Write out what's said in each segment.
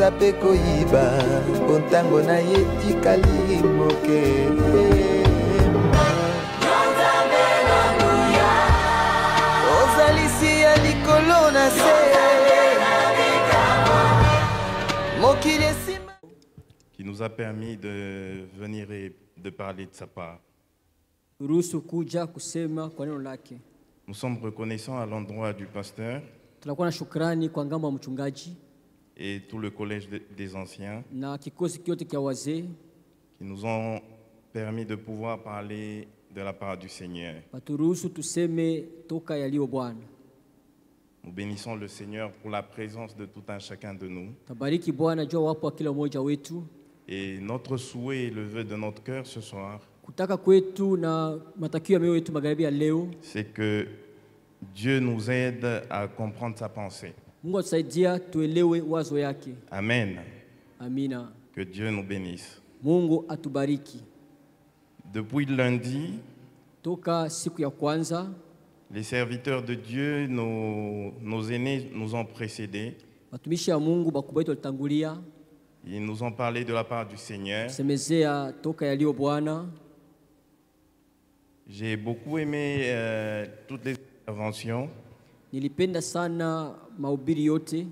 aza pe koyiba mpo ntango na ye tikali moke. Ozalisi ya likolo na se mokili esima, qui nous a permis de venir et de parler de sa part. Ruhusu kuja kusema kwa neno lake. Nous sommes reconnaissants à l'endroit du pasteur Tunakuwa na shukrani kwa ngambo ya mchungaji et tout le collège des anciens na kikosi kyote kia wazee qui nous ont permis de pouvoir parler de la part du Seigneur. waturuhusu tuseme toka yaliyo Bwana. Nous bénissons le Seigneur pour la présence de tout un chacun de nous. Tabariki Bwana jua wapo wa kila mmoja wetu. Et notre souhait et le vœu de notre cœur ce soir, Kutaka kwetu na matakio ya mioyo yetu magharibi ya leo, c'est que Dieu nous aide à comprendre sa pensée. Mungu atusaidia tuelewe wazo yake. Amen. Amina. Que Dieu nous bénisse. Mungu atubariki. Depuis lundi, Toka siku ya kwanza, les serviteurs de Dieu, nos aînés nous ont précédés. watumishi ya Mungu bakubwa wetu walitangulia. Ils nous ont parlé de la part du Seigneur. Semezea toka yaliyo Bwana. J'ai beaucoup aimé toutes les interventions. Nilipenda sana mahubiri yote.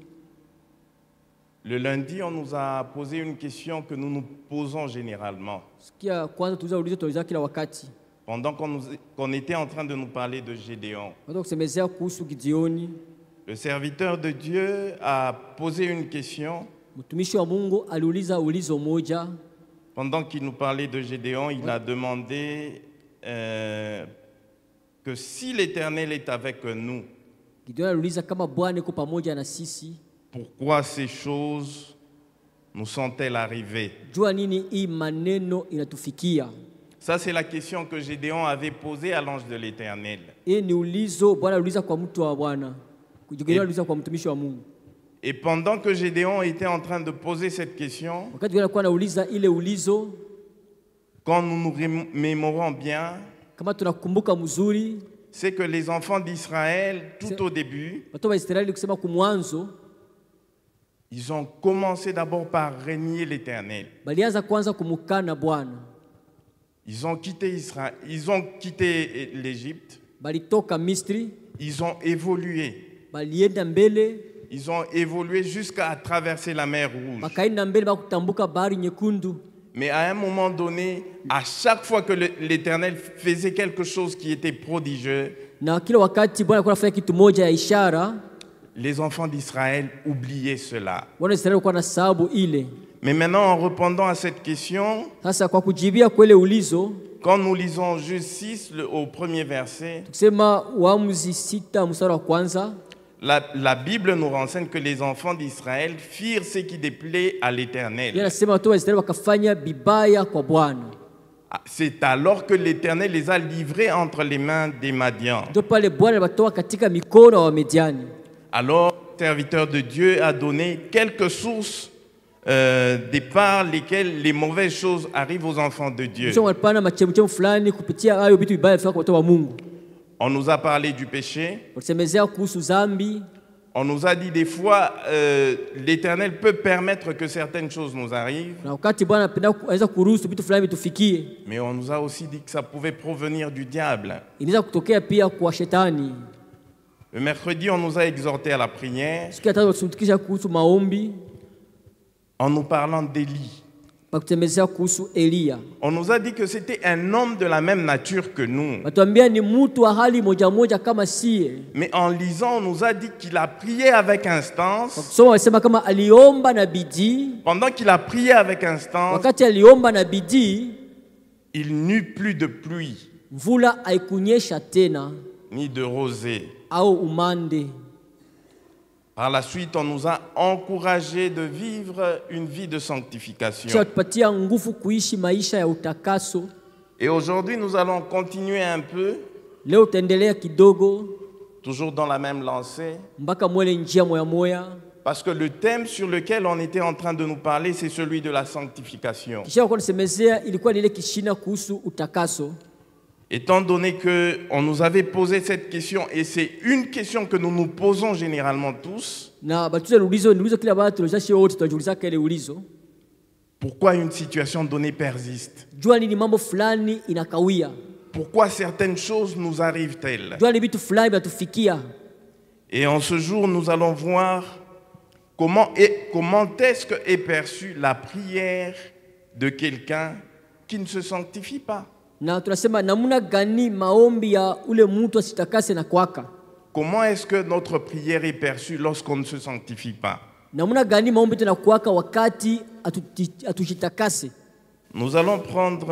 Le lundi, on nous a posé une question que nous nous posons généralement. Sikia kwanza tuliza kila wakati. Pendant qu'on était en train de nous parler de Gédéon, Watu kusemezea kuhusu Gideoni, le serviteur de Dieu a posé une question. mtumishi wa Mungu aliuliza ulizo moja. Pendant qu'il nous parlait de Gédéon, il a demandé que si l'Éternel est avec nous, Gideoni aliuliza kama Bwana yuko pamoja na sisi, pourquoi ces choses nous sont-elles arrivées? jua nini hii maneno inatufikia? Ça, c'est la question que Gédéon avait posée à l'ange de l'Éternel. Hii ni ulizo Bwana aliuliza kwa mtu wa Bwana. Gideoni aliuliza kwa mtumishi wa Mungu. Et pendant que Gédéon était en train de poser cette question, Wakati Gideoni alikuwa anauliza ile ulizo, quand nous nous remémorons bien, kama tunakumbuka mzuri, c'est que les enfants d'Israël, tout au début, watu wa Israeli kusema kumwanzo, ils ont commencé d'abord par régner l'Éternel. balianza kwanza kumukana Bwana. Ils ont quitté Israël, ils ont quitté l'Égypte, Balitoka Misri, ils ont évolué. balienda mbele, Ils ont évolué jusqu'à traverser la mer Rouge. bakaenda mbele bakutambuka bahari nyekundu. Mais à un moment donné, à chaque fois que l'Éternel faisait quelque chose qui était prodigieux, Na kila wakati Bwana alikuwa anafanya kitu moja ya ishara, les enfants d'Israël oubliaient cela. wana Israeli walikuwa na sababu ile. Mais maintenant, en répondant à cette question, Sasa kwa kujibia kwele ulizo, quand nous lisons Juge 6 au premier verset, tukisema Waamuzi 6 mstari wa kwanza, la Bible nous renseigne que les enfants d'Israël firent ce qui déplaît à l'Éternel. yanasema watu wa Israeli wakafanya bibaya kwa Bwana. C'est alors que l'Éternel les a livrés entre les mains des Madians. Ndio pale Bwana alibatoa katika mikono wa Midiani. Alors, le serviteur de Dieu a donné quelques sources par lesquelles les mauvaises choses arrivent aux enfants de Dieu. Sio walipana machemchemu fulani kupitia hayo vitu vibaya vifika kwa watu wa Mungu. On nous a parlé du péché. Walisemezea kuhusu dhambi. On nous a dit des fois, l'Éternel peut permettre que certaines choses nous arrivent. Na wakati Bwana anaweza kuruhusu vitu fulani vitufikie. Mais on nous a aussi dit que ça pouvait provenir du diable. Inaweza kutokea pia kwa shetani. Le mercredi, on nous a exhortés à la prière Siku ya tatu tulitumikisha kuhusu maombi, en nous parlant d'Élie. bakutemezea kuhusu Elia. On nous a dit que c'était un homme de la même nature que nous. Watuambia ni mtu wa hali moja moja kama sie. Mais en lisant, on nous a dit qu'il a prié avec instance. Kusoma walisema kama aliomba na bidii. Pendant qu'il a prié avec instance, Wakati aliomba na bidii, il n'eut plus de pluie, mvula haikunyesha tena ni de rosée. au umande. Par la suite, on nous a encouragés de vivre une vie de sanctification. Kisha tupatia nguvu kuishi maisha ya utakaso. Et aujourd'hui, nous allons continuer un peu, Leo utaendelea kidogo toujours dans la même lancée, mpaka mwele njia moya moya. parce que le thème sur lequel on était en train de nous parler, c'est celui de la sanctification. Kisha kwa nisemezea ilikuwa ni ile kishina kuhusu utakaso. Étant donné qu'on nous avait posé cette question, et c'est une question que nous nous posons généralement tous, Na batuze ulizo kila watu tulishashi wote tunajiuliza kile ulizo. pourquoi une situation donnée persiste? Jua nini mambo fulani inakawia? Pourquoi certaines choses nous arrivent-elles? Jua ni vitu fulani vinatufikia. Et en ce jour, nous allons voir comment est-ce que est perçue la prière de quelqu'un qui ne se sanctifie pas. Na tunasema namuna gani maombi ya ule mtu asitakase na kwaka. Comment est-ce que notre prière est perçue lorsqu'on ne se sanctifie pas? Namuna gani maombi tena kwaka wakati atujitakase. Nous allons prendre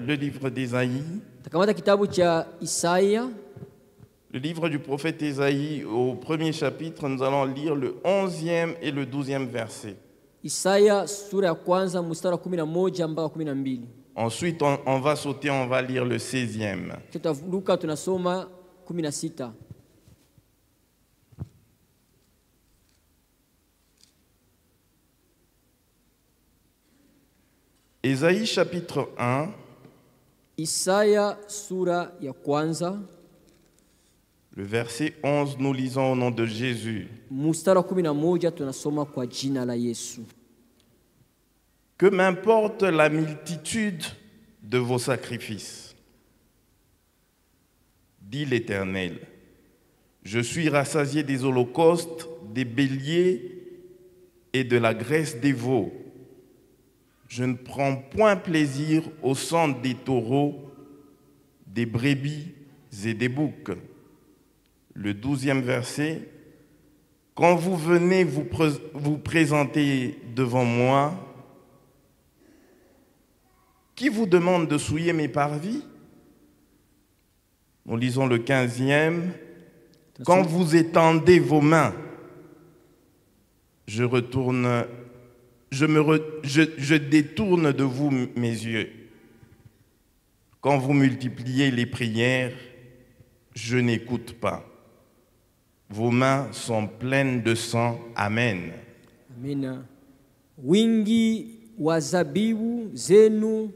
le livre d'Ésaïe, Takamata kitabu cha Isaya, le livre du prophète Ésaïe au premier chapitre, nous allons lire le 11e et le 12e verset. Isaya sura ya kwanza mstari wa 11 mpaka 12. Ensuite, on va sauter, on va lire le 16e. Tutavuka tunasoma 16. Ésaïe chapitre 1, Isaya sura ya kwanza le verset 11, nous lisons au nom de Jésus. mstari wa 11 tunasoma kwa jina la Yesu. Que m'importe la multitude de vos sacrifices, dit l'Éternel. Je suis rassasié des holocaustes, des béliers et de la graisse des veaux. Je ne prends point plaisir au sang des taureaux, des brebis et des boucs. Le 12e verset. Quand vous venez vous présenter devant moi, qui vous demande de souiller mes parvis? Nous lisons le 15e. Quand vous étendez vos mains, je détourne de vous mes yeux. Quand vous multipliez les prières, je n'écoute pas. Vos mains sont pleines de sang. Amen. Amina. Wingi wa zabibu zenu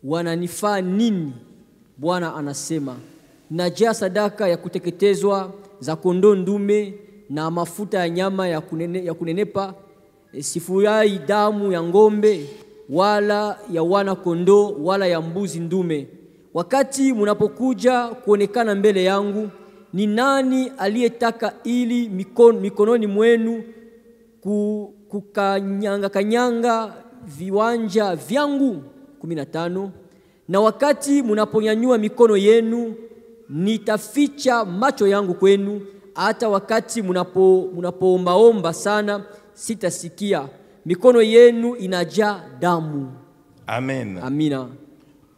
wananifaa nini? Bwana anasema. Najaa sadaka ya kuteketezwa za kondoo ndume na mafuta ya nyama ya kunenepa. Sifurahi damu ya ngombe wala ya wana kondoo wala ya mbuzi ndume. Wakati munapokuja kuonekana mbele yangu, ni nani aliyetaka ili mikononi mwenu kukanyanga viwanja vyangu? 15. Na wakati munaponyanyua mikono yenu, nitaficha macho yangu kwenu. Hata wakati munapoomba sana, sitasikia. Mikono yenu inajaa damu. Amen. Amina.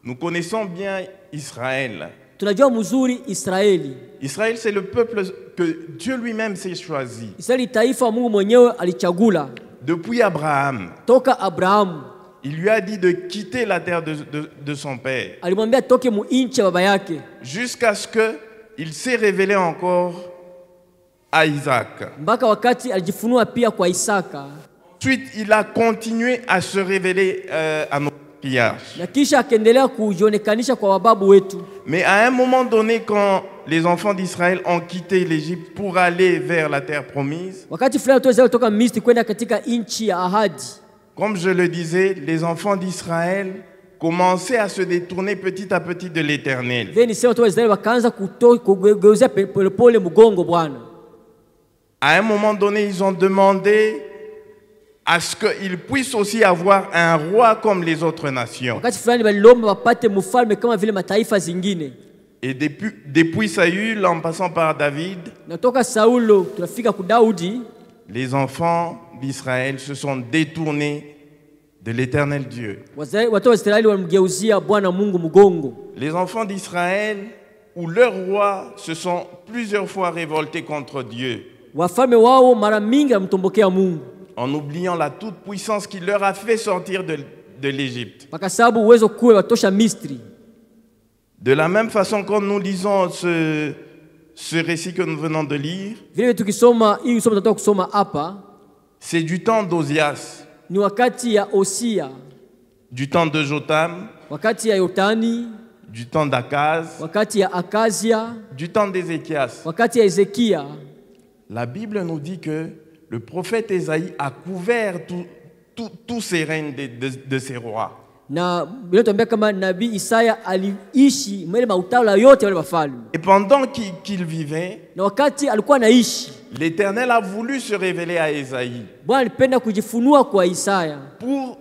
Nous connaissons bien Israël. Tunajua mzuri Israeli. Israël, c'est le peuple que Dieu lui-même s'est choisi. Israeli taifa Mungu mwenyewe alichagula. Depuis Abraham, Toka Abrahamu, il lui a dit de quitter la terre de son père. alimwambia toke mu nchi ya baba yake. Jusqu'à ce qu'il s'est révélé encore à Isaac. Mpaka wakati alijifunua pia kwa Isaka. Ensuite, il a continué à se révéler à nos patriarches. Na kisha akaendelea kujionekanisha kwa wababu wetu. Mais à un moment donné, quand les enfants d'Israël ont quitté l'Égypte pour aller vers la terre promise, Wakati fulani watu Israeli kutoka Misri kwenda katika nchi ya ahadi. comme je le disais, les enfants d'Israël commençaient à se détourner petit à petit de l'Éternel. Veni sema watu wa Israeli wakaanza kugeuzia polepole mgongo Bwana. À un moment donné, ils ont demandé à ce qu'ils puissent aussi avoir un roi comme les autres nations. Wakati fulani balilomba wapate mfalme kama vile mataifa zingine. Et depuis Saül, en passant par David, Natoka Saulo tunafika ku Daudi, les enfants d'Israël se sont détournés de l'Éternel Dieu. watu wa Israeli walimgeuzia Bwana Mungu mgongo. Les enfants d'Israël ou leurs rois se sont plusieurs fois révoltés contre Dieu, Wafalme wao mara mingi wamtombokea Mungu. en oubliant la toute-puissance qui leur a fait sortir de l'Égypte. Kwa sababu uwezo kule watosha Misri. De la même façon, quand nous lisons ce récit que nous venons de lire, Vile tukisoma hii somo tunataka kusoma hapa c'est du temps d'Ozias, ni wakati ya Osia, du temps de Jotam, wakati ya Yotani, du temps d'Akaz, wakati ya Akazia, du temps d'Ézéchias. wakati ya Ezekia. La Bible nous dit que le prophète Ésaïe a couvert tous ces règnes de ces rois. Na Biblia inatuambia kama nabii Isaya aliishi mbele mautawala yote wale wafalme. Et pendant qu'il vivait, Na wakati alikuwa anaishi, l'Éternel a voulu se révéler à Ésaïe Bwana alipenda kujifunua kwa Isaya pour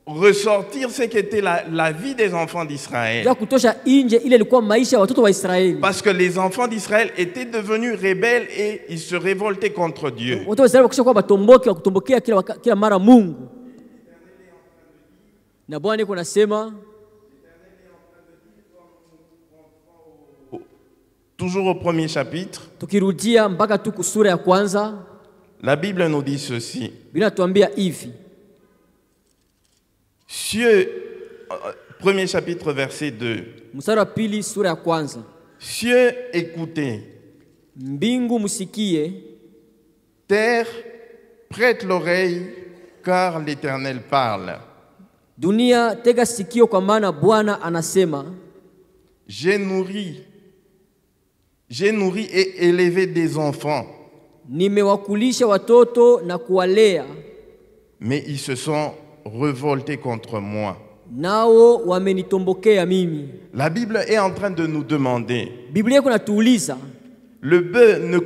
ressortir ce qu'était la vie des enfants d'Israël. ya kutosha nje ile ilikuwa maisha ya watoto wa Israeli. Parce que les enfants d'Israël étaient devenus rebelles et ils se révoltaient contre Dieu. Watoto wa Israeli wakisha kuwa batomboki wa kutombokea kila mara Mungu. Na Bwana yuko nasema, Toujours au premier chapitre, tukirudia mpaka tu kusura ya kwanza, la Bible nous dit ceci. Biblia inatuambia hivi. Cieux, premier chapitre, verset 2. Mstari wa pili sura ya kwanza. Cieux, écoutez. Mbingu musikie, Terre, prête l'oreille, car l'Éternel parle. dunia tega sikio kwa maana Bwana anasema. J'ai nourri et élevé des enfants, Nimewakulisha watoto na kuwalea, mais ils se sont révoltés contre moi. nao wamenitombokea mimi. La Bible est en train de nous demander. Biblia iko natuuliza, Le bœuf ne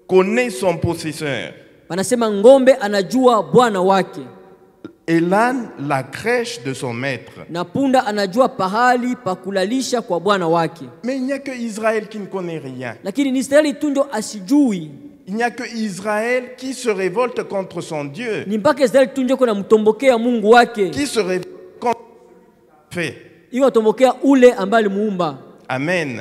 connaît son possesseur, wanasema ngombe anajua bwana wake, et l'âne la crèche de son maître. na punda anajua pahali pa kulalisha kwa bwana wake. Mais il n'y a que Israël qui ne connaît rien. Lakini ni Israeli tu ndio asijui. Il n'y a que Israël qui se révolte contre son Dieu, Ni mpaka Israeli tu ndio kuna mtombokea Mungu wake, qui se révolte contre ce qu'il fait. iwe atombokea ule ambaye alimuumba. Amen.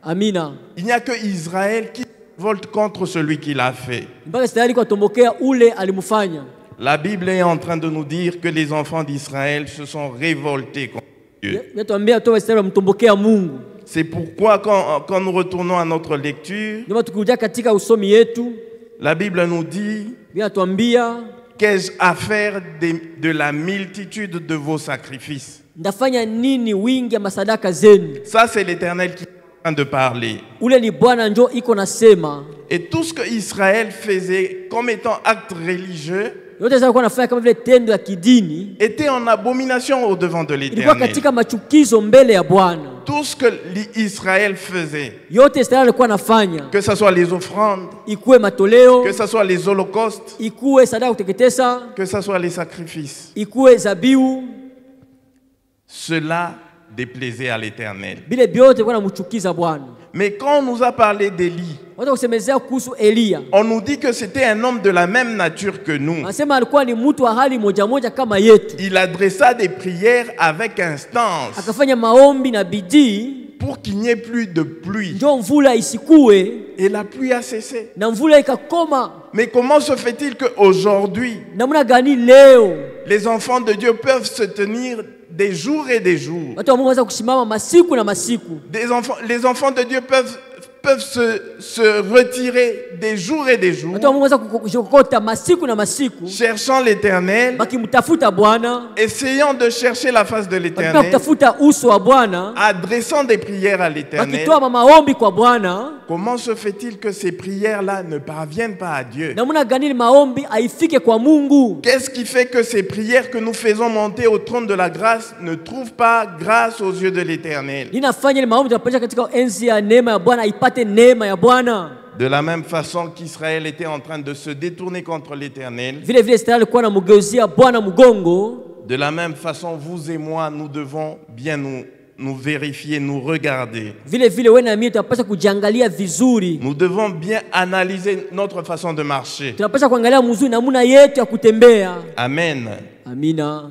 Amina. Il n'y a que Israël qui se révolte contre celui qui l'a fait. Ni mpaka Israeli kwa tombokea ule alimufanya. La Bible est en train de nous dire que les enfants d'Israël se sont révoltés contre Dieu. Yatuambia watu wa Israeli wamtombokea Mungu. C'est pourquoi quand nous retournons à notre lecture, Ndio tukirudia katika usomi yetu, la Bible nous dit: inatuambia, qu'ai-je à faire de la multitude de vos sacrifices? ndafanya nini wingi ya masadaka zenu? Ça, c'est l'Éternel qui est en train de parler. Ule ni Bwana njo iko nasema. Et tout ce que Israël faisait comme étant acte religieux Yote zao nafanya kama vile tendo ya kidini, était en abomination au devant de ilikuwa l'Éternel. katika machukizo mbele ya Bwana. Tout ce que Israël faisait, Yote Israeli alikuwa nafanya, que ce soit les offrandes, ikuwe matoleo, que ce soit les holocaustes, ikuwe sadaka kuteketeza, que ce soit les sacrifices, ikuwe zabiu, cela déplaisait à l'Éternel. bile byote vilikuwa namchukiza Bwana. Mais quand on nous a parlé d'Élie, Watu kusemezea kuhusu Elia, on nous dit que c'était un homme de la même nature que nous. anasema alikuwa ni mtu wa hali moja moja kama yetu, Il adressa des prières avec instance akafanya maombi na bidii pour qu'il n'y ait plus de pluie. njo mvula isikue, Et la pluie a cessé. na mvula ikakoma. Mais comment se fait-il qu'aujourd'hui, Namna gani leo les enfants de Dieu peuvent se tenir des jours et des jours? watu wa Mungu wanaweza kusimama masiku na masiku? Les enfants de Dieu peuvent se retirer des jours et des jours, Watu wa Mungu wanaweza kujokota masiku na masiku, cherchant l'Éternel, bakimtafuta Bwana, essayant de chercher la face de bakitaka l'Éternel, kutafuta uso wa Bwana, adressant des prières à l'Éternel. bakitoa maombi kwa Bwana. Comment se fait-il que ces prières-là ne parviennent pas à Dieu? Namna gani maombi haifike kwa Mungu? Qu'est-ce qui fait que ces prières que nous faisons monter au trône de la grâce ne trouvent pas grâce aux yeux de l'Éternel? Ninafanya ile maombi tunapeleka katika enzi ya neema ya Bwana, ipate neema ya Bwana. De la même façon qu'Israël était en train de se détourner contre l'Éternel, Vile vile Israeli alikuwa anamgeuzia Bwana mgongo, de la même façon, vous et moi, nous devons bien nous vérifier, nous regarder. vile vile wewe na mimi tunapaswa kujiangalia vizuri. Nous devons bien analyser notre façon de marcher. Tunapaswa kuangalia mzuri namna yetu ya kutembea. Amen. Amina.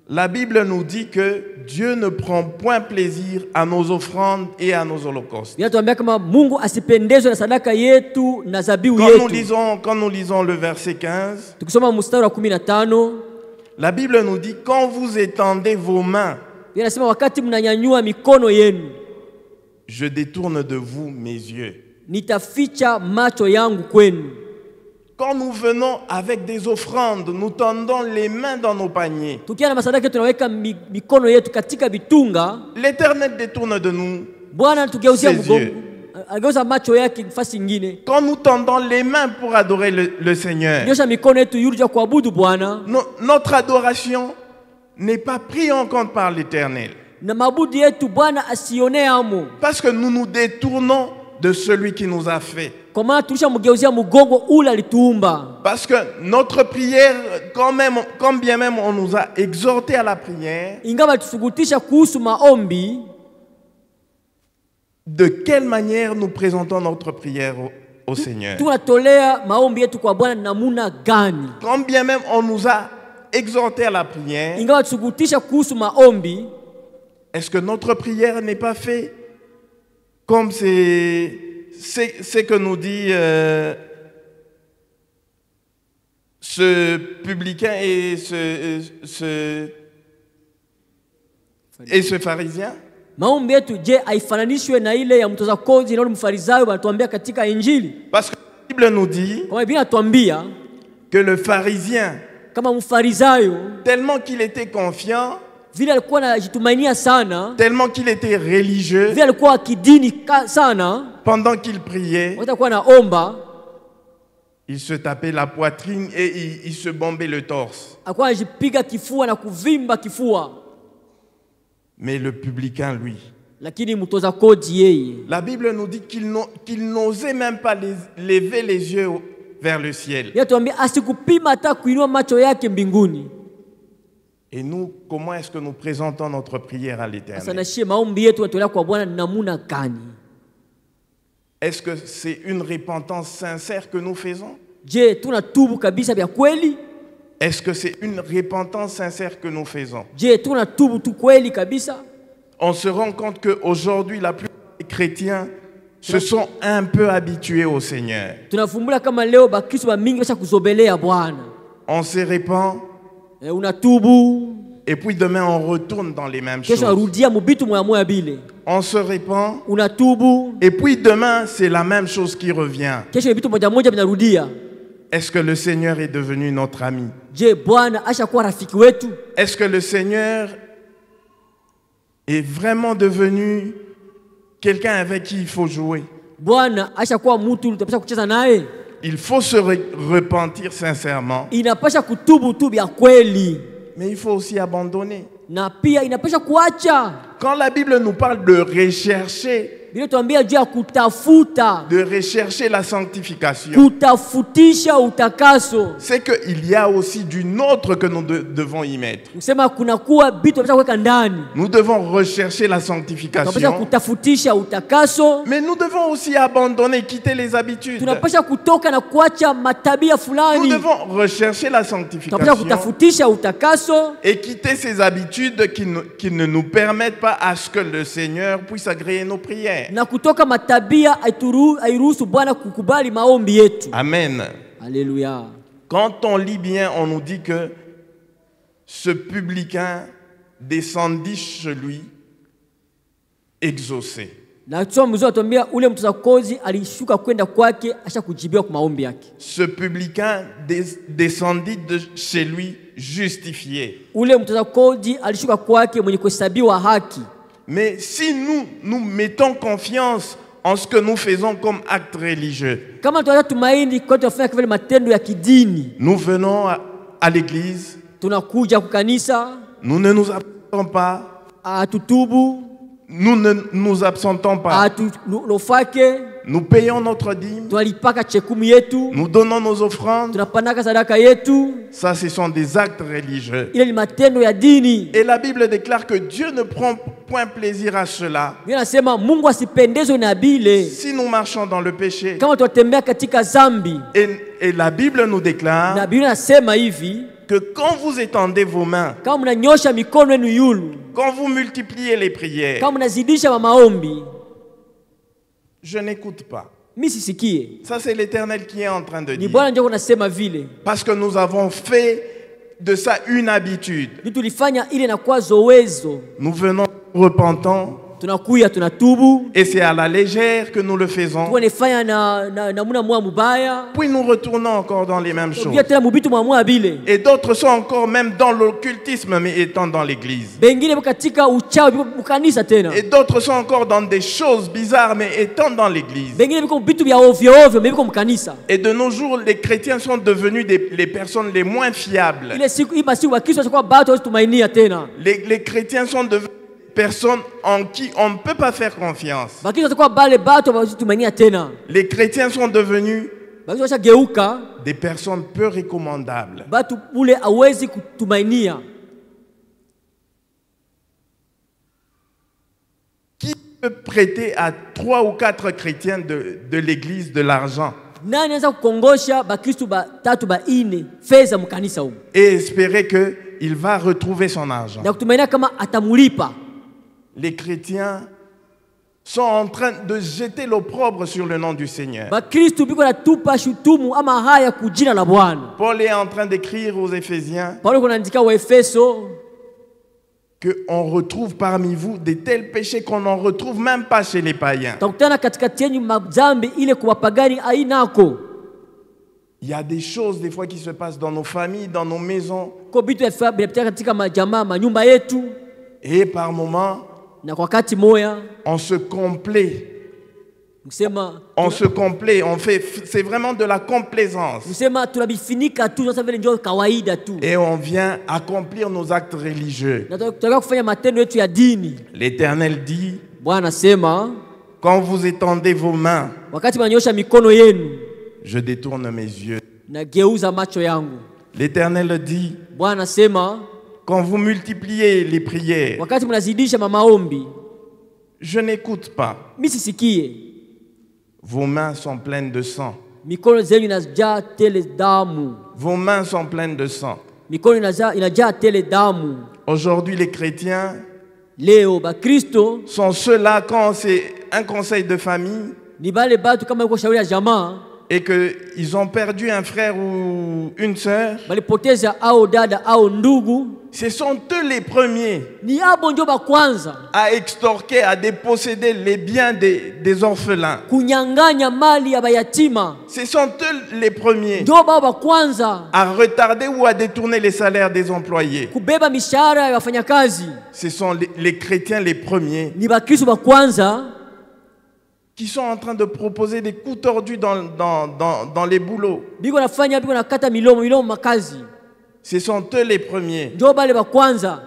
La Bible nous dit que Dieu ne prend point plaisir à nos offrandes et à nos holocaustes. Inatuambia kama Mungu asipendezwe na sadaka yetu na zabiu Quand nous yetu. lisons le verset 15, Tukisoma mstari wa 15, la Bible nous dit: quand vous étendez vos mains, inasema wakati mnanyanyua mikono yenu, je détourne de vous mes yeux. nitaficha macho yangu kwenu. quand nous venons avec des offrandes, nous tendons les mains dans nos paniers. tukiwa na masadaka yetu tunaweka mikono yetu katika vitunga, L'Éternel détourne de nous Bwana tugeuzia ses mgongo, yeux. ageuza macho yake nafasi nyingine. Quand nous tendons les mains pour adorer le Seigneur, Nyosha mikono yetu yurudi kuabudu Bwana, notre adoration n'est pas prise en compte par l'Éternel. na mabudu yetu Bwana asione amo, Parce que nous nous détournons de celui qui nous a fait. kwa maana tulishamgeuzia mgongo ule alituumba. Parce que notre prière, quand bien même on nous a exhortés à la prière, Ingawa tusugutisha kuhusu maombi, de quelle manière nous présentons notre prière au Seigneur? tunatolea maombi yetu kwa Bwana namuna gani? Quand bien même on nous a exhortés à la prière, Ingawa tusugutisha kuhusu maombi, est-ce que notre prière n'est pas faite comme c'est que nous dit ce publicain et ce pharisien? maombi yetu je haifananishwe na ile ya mtoza kodi na ule mfarisayo wanatuambia katika Injili? Parce que la Bible nous dit Kwa Biblia inatuambia que le pharisien, kama mfarisayo tellement qu'il était confiant, vile alikuwa anajitumainia sana, tellement qu'il était religieux, vile alikuwa kidini sana, pendant qu'il priait, wakati alikuwa anaomba il se tapait la poitrine et il se bombait le torse. alikuwa anajipiga kifua na kuvimba kifua. Mais le publicain, lui, Lakini mtoza kodi yeye, la Bible nous dit qu'il n'osait même pas lever les yeux vers le ciel. yatuambia asikupima hata kuinua macho yake mbinguni. Et nous, comment est-ce que nous présentons notre prière à l'Éternel? Sasa nashie maombi yetu yatolea kwa Bwana namuna gani? Est-ce que c'est une repentance sincère que nous faisons? Je, tunatubu kabisa vya kweli? Est-ce que c'est une repentance sincère que nous faisons? Je, tunatubu tu kweli kabisa? On se rend compte qu'aujourd'hui, la plupart des chrétiens se sont un peu habitués au Seigneur. Tunafumbula kama leo Bakristo ba mingi basha kuzobelea Bwana. On se répand Unatubu, et puis demain on retourne dans les mêmes kesho choses. arudia mubitu moya moya bile. On se répand Unatubu, et puis demain c'est la même chose qui revient. kesho vitu moja moja vinarudia. Est-ce que le Seigneur est devenu notre ami? Je, Bwana ashakuwa rafiki wetu? Est-ce que le Seigneur est vraiment devenu quelqu'un avec qui il faut jouer? Bwana ashakuwa mtu tutapasha kucheza naye? Il faut se repentir sincèrement, Inapasha kutubu tu vya kweli, mais il faut aussi abandonner. na pia inapasha kuacha. Quand la Bible nous parle de rechercher, Biblia tuambia juu ya kutafuta, de rechercher la sanctification, kutafutisha utakaso. c'est qu'il y a aussi d'une autre que nous devons y mettre. Kusema kuna kuwa vitu tunapasha kuweka ndani. Nous devons rechercher la Tunapasha sanctification, kutafutisha utakaso. mais nous devons aussi abandonner, quitter les habitudes. Tunapasha kutoka na kuacha matabia Nous fulani. devons rechercher la Tunapasha sanctification kutafutisha utakaso et quitter ces habitudes qui ne nous permettent pas à ce que le Seigneur puisse agréer nos prières. na kutoka matabia airuhusu Bwana kukubali maombi yetu. Amen. Alléluia. Quand on lit bien, on nous dit que ce publicain descendit chez lui exaucé. Na tusoma mzuri atuambia ule mtoza kozi alishuka kwenda kwake asha kujibiwa kwa maombi yake. Ce publicain descendit de chez lui justifié. Ule mtoza kodi alishuka kwake mwenye kuhesabiwa haki. Mais si nous mettons confiance en ce que nous faisons comme acte religieux, Kama tunataka tumaini kwa tunafanya kama matendo ya kidini, nous venons à l'église, tunakuja kwa kanisa, nous ne nous absentons pas, atutubu, nous ne nous absentons pas, atunofake, nous payons notre dîme, tunalipaka chekumi yetu, nous donnons nos offrandes. tunapanaka sadaka yetu. Ça, ce sont des actes religieux. Ile ni matendo ya dini. Et la Bible déclare que Dieu ne prend point plaisir à cela. Biblia inasema Mungu asipendezwe na bile. Si nous marchons dans le péché, Kama tunatembea katika zambi, et la Bible nous na déclare Biblia inasema hivi, que quand vous étendez vos mains, kama mnanyosha mikono yenu yulu, quand vous multipliez les prières, kama mnazidisha maombi, je n'écoute pas. mimi sisikie. Ça, c'est l'Éternel qui est en train de Ni dire. Bwana ndio anasema vile. Parce que nous avons fait de ça une habitude. Ni tulifanya ile na kwa zowezo. Nous venons repentants, tunakuya tunatubu, Et c'est à la légère que nous le faisons. tunaifanya na namuna mwa mubaya, Puis nous retournons encore dans les mêmes choses. tunarudia tena mubitu mwa bile. Et d'autres sont encore même dans l'occultisme, mais étant dans l'église. Bengine biko katika uchawi biko mukanisa tena. Et d'autres sont encore dans des choses bizarres, mais étant dans l'église. Bengine biko bitu bya ovyo ovyo mais biko mukanisa. Et de nos jours, les chrétiens sont devenus les personnes les moins fiables. Ile siku iba siku Wakristo kwa bado tumainia tena. Les chrétiens sont devenus des personnes en qui on ne peut pas faire confiance. Wakristo kwa bale bado tumainia tena. Les chrétiens sont devenus Wakristo washageuka des personnes peu recommandables. batu ule hawezi kutumainia. Qui peut prêter à 3 ou 4 chrétiens de l'église de l'argent Nani anaweza kukongosha Bakristo batatu baine fedha mkanisa huko et espérer qu'il va retrouver son argent? na kutumainia kama atamulipa? Les chrétiens sont en train de jeter l'opprobre sur le nom du Seigneur. Bakristo biko natupa shutumu ama haya kujina la Bwana. Paul est en train d'écrire aux Éphésiens Paulo kunaandika wa Efeso qu'on retrouve parmi vous des tels péchés qu'on n'en retrouve même pas chez les païens. takutana katikati yenu madhambi ile kwa wapagani ainako. Il y a des choses des fois qui se passent dans nos familles, dans nos maisons, Kwa bitu ya binapita katika majamaa manyumba yetu et par moments, na kwa wakati moya on se complaît. msema C'est vraiment de la complaisance. tunabifinika tu sasa vile ndio kawaida tu. Et on vient accomplir nos actes religieux. Na tunataka kufanya matendo yetu ya dini. L'Éternel dit, Bwana sema quand vous étendez vos mains, wakati mnanyosha mikono yenu je détourne mes yeux. na geuza macho yangu. L'Éternel dit, Bwana sema quand vous multipliez les prières, wakati mnazidisha maombi je n'écoute pas. mimi sisikie. Vos mains sont pleines de sang. Mikono zenu inajaa tele damu. Vos mains sont pleines de sang. Mikono inajaa tele damu. Aujourd'hui, les chrétiens Leo Bakristo sont ceux-là quand c'est un conseil de famille ni bale batu kama yuko shauri ya jamaa et qu'ils ont perdu un frère ou une sœur. balipoteza au dada au ndugu, Ce sont eux les premiers ni abo ndio ba kwanza à extorquer, à déposséder les biens des orphelins. kunyang'anya mali ya bayatima. Ce sont eux les premiers Ndio bao ba kwanza à retarder ou à détourner les salaires des employés. kubeba mishahara ya wafanyakazi. Ce sont les chrétiens les premiers Ni Bakristo ba kwanza qui sont en train de proposer des coups tordus dans les boulots. biko nakata milomo makazi. Ce sont eux les premiers. Ndio bale ba kwanza.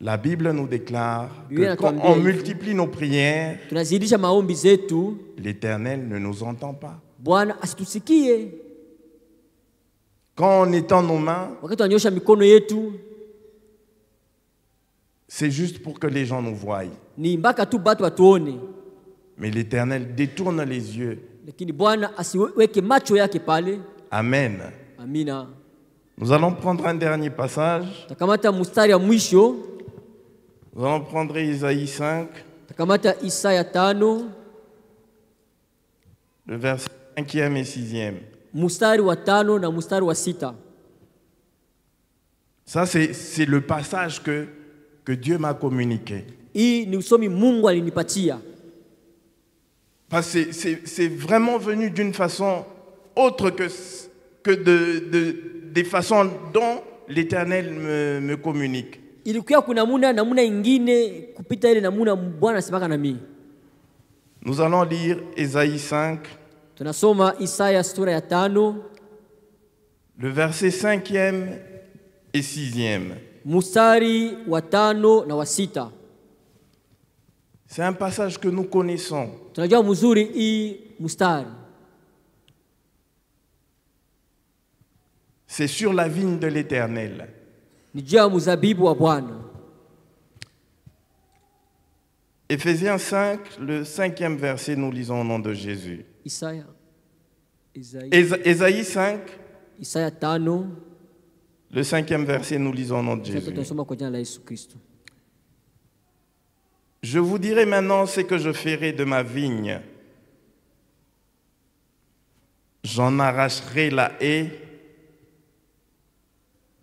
La Bible nous déclare Bible que quand inatuambia on hivi. multiplie nos prières, Tunazidisha maombi zetu, l'Éternel ne nous entend pas. Bwana asitusikie. Quand on étend nos mains, Wakati tunanyosha mikono yetu c'est juste pour que les gens nous voient. ni mpaka tu batu watuone, Mais l'Éternel détourne les yeux. lakini Bwana asiweke macho yake pale. Amen. Amina. Nous allons prendre un dernier passage. Takamata mustari ya mwisho, Nous allons prendre Isaïe 5, takamata Isaya 5 le verset 5e et 6e. mustari wa 5 na mustari wa 6. Ça, c'est le passage que Dieu m'a communiqué. Hii ni usomi Mungu alinipatia. Parce que c'est vraiment venu d'une façon autre que des façons dont l'Éternel me communique. Ilikuwa kuna namuna ingine kupita ile namuna Bwana asemaka na mimi. Nous allons lire Isaïe 5, Tunasoma Isaya sura ya 5 le verset 5e et 6e. mustari wa 5 na wa 6. C'est un passage que nous connaissons. Tunajua mzuri hii mustari. C'est sur la vigne de l'Éternel. Ni juu ya mzabibu wa Bwana. Éphésiens 5, le 5e verset, nous lisons au nom de Jésus. Isaya Ésaïe 5, Isaya 5 le 5e verset, nous lisons au nom de Jésus. tunasoma kwa jina la Yesu Kristo. Je vous dirai maintenant ce que je ferai de ma vigne. J'en arracherai la haie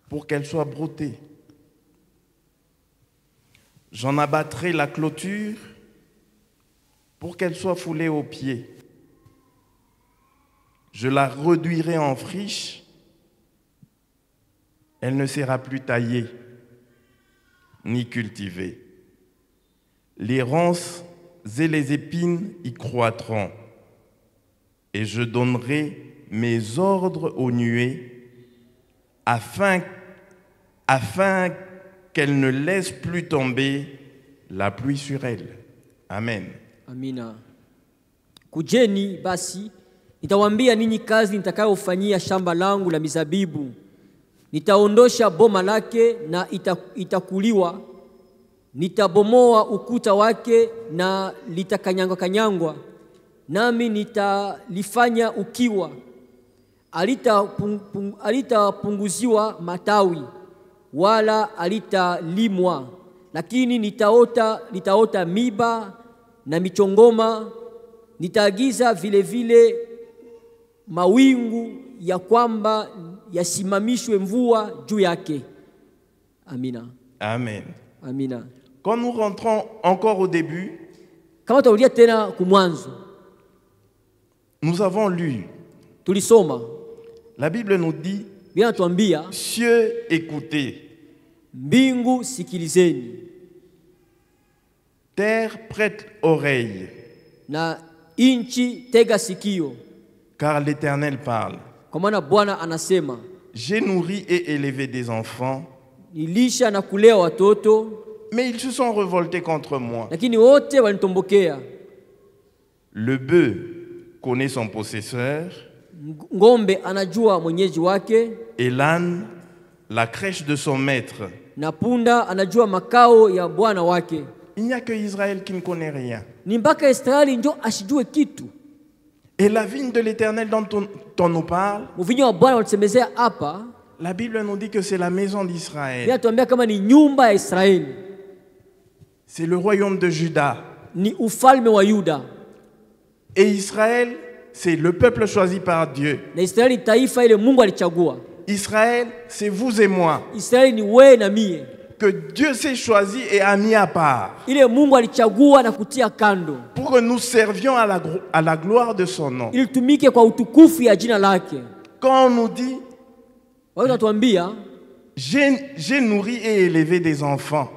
pour qu'elle soit broutée. J'en abattrai la clôture pour qu'elle soit foulée aux pieds. Je la réduirai en friche. Elle ne sera plus taillée ni cultivée. Les ronces et les épines y croîtront. Et je donnerai mes ordres aux nuées afin qu'elle ne laisse plus tomber la pluie sur elle. Amen. Amina. Kujeni basi, nitawaambia ninyi kazi nitakayofanyia shamba langu la mizabibu. Nitaondosha boma lake na itakuliwa. Nitabomoa ukuta wake na litakanyangwa. Nami nitalifanya ukiwa. Alitapunguziwa matawi wala alitalimwa, lakini litaota miba na michongoma. Nitaagiza vile vile mawingu ya kwamba yasimamishwe mvua juu yake. Amina. Amen. Amina. Quand nous rentrons encore au début, kama taulia tena kumwanzo, nous avons lu. Tulisoma. La Bible nous dit, Biblia inatuambia, cieux écoutez, mbingu sikilizeni, terre prête oreille, na inchi tega sikio, car l'Éternel parle. Kwa maana Bwana anasema, j'ai nourri et élevé des enfants, nilisha na kulea watoto, mais ils se sont révoltés contre moi. lakini wote walinitombokea. Le bœuf connaît son possesseur, ngombe anajua mwenyeji wake, et l'âne la crèche de son maître. na punda anajua makao ya bwana wake. Il n'y a que Israël qui ne connaît rien. Ni mpaka Israeli ndio asijue kitu. Et la vigne de l'Éternel dont on nous parle, Mvinyo wa Bwana walisemezea hapa, la Bible nous dit que c'est la maison d'Israël. inatuambia kama ni nyumba ya Israeli. C'est le royaume de Juda. Ni ufalme wa Yuda. Et Israël, c'est le peuple choisi par Dieu. Na Israeli taifa ile Mungu alichagua. Israël, c'est vous et moi. Israeli ni wewe na mie. Que Dieu s'est choisi et a mis à part. Ile Mungu alichagua na kutia kando. Pour que nous servions à la gloire de son nom. Ili tumike kwa utukufu ya jina lake. Quand on nous dit, wanatuambia, j'ai nourri et élevé des enfants.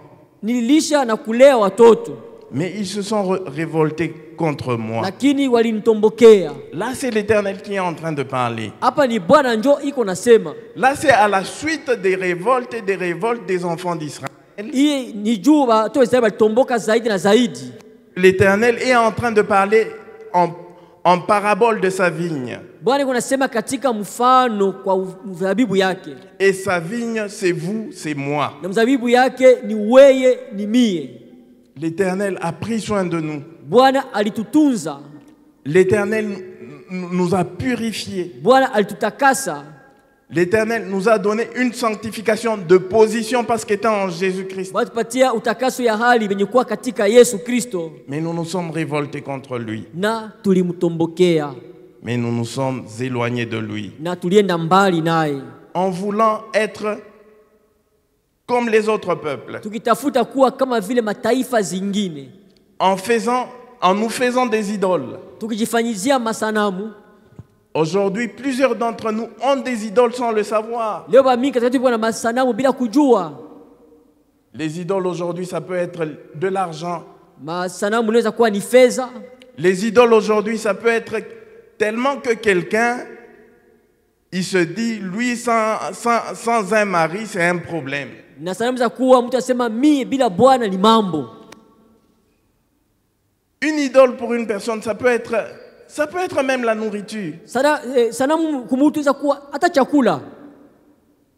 Nilisha na kulea watoto. Mais ils se sont révoltés contre moi. Lakini walinitombokea. Là, c'est l'Éternel qui est en train de parler. Hapa ni Bwana njo iko nasema. Là, c'est à la suite des révoltes et des révoltes des enfants d'Israël. Hii ni juu watu wa Israeli walitomboka zaidi na zaidi. L'Éternel est en train de parler en parabole de sa vigne. Bwana iko nasema katika mfano kwa mzabibu yake. Et sa vigne, c'est vous, c'est moi. Na mzabibu yake ni weye, ni mie. L'Éternel a pris soin de nous. Bwana alitutunza. L'Éternel nous a purifiés. Bwana alitutakasa. L'Éternel nous a donné une sanctification de position parce qu'étant en Jésus-Christ. Watupatia utakaso ya hali benye kuwa katika Yesu Kristo. Mais nous nous sommes révoltés contre lui. Na tulimtombokea. Mais nous nous sommes éloignés de lui. Na tulienda mbali naye. En voulant être comme les autres peuples. Tukitafuta kuwa kama vile mataifa zingine. En nous faisant des idoles. Tukijifanyizia masanamu. Aujourd'hui, plusieurs d'entre nous ont des idoles sans le savoir. Leo bamingi katika tupo na masanamu bila kujua. Les idoles aujourd'hui, ça peut être de l'argent. Masanamu inaweza kuwa ni fedha. Les idoles aujourd'hui, ça peut être tellement que quelqu'un, il se dit, lui sans un mari, c'est un problème. Na sanamu za kuwa mtu asema mie bila bwana ni mambo. Une idole pour une personne, ça peut être même la nourriture. Sanamu kumutu za kuwa hata chakula.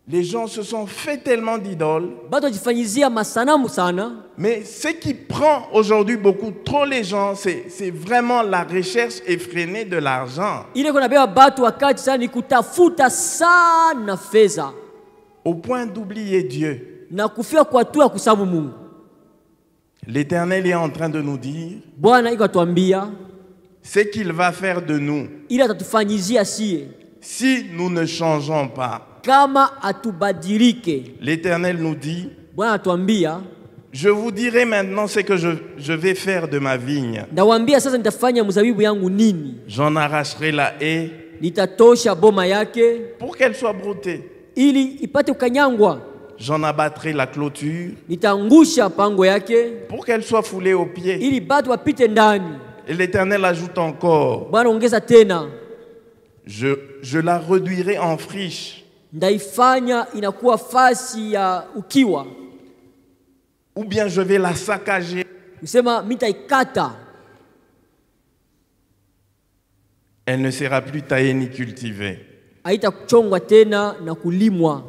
Les gens se sont fait tellement d'idoles. Bado jifanyizia masanamu sana. Mais ce qui prend aujourd'hui beaucoup trop les gens, c'est vraiment la recherche effrénée de l'argent. Ile kuna beba batu wakati sana ni kutafuta sana fedha. Au point d'oublier Dieu. Na kufia kwa tu kusabu Mungu. L'Éternel est en train de nous dire, Bwana iko atuambia, ce qu'il va faire de nous. Ila atatufanyizia sie. Si nous ne changeons pas. Kama atubadilike. L'Éternel nous dit, Bwana atuambia, Je vous dirai maintenant ce que je vais faire de ma vigne. Ndawaambia sasa nitafanya mzabibu yangu nini. J'en arracherai la haie Nitatosha boma yake pour qu'elle soit broutée. ili ipate kukanyangwa. J'en abattrai la clôture Nitaangusha pango yake pour qu'elle soit foulée aux pieds. ili batu wapite ndani. Et l'Éternel ajoute encore, Bwana ongeza tena, je la réduirai en friche, ndaifanya inakuwa fasi ya ukiwa. ou bien je vais la saccager. Usema mitaikata. Elle ne sera plus taillée ni cultivée. Haitachongwa tena na kulimwa.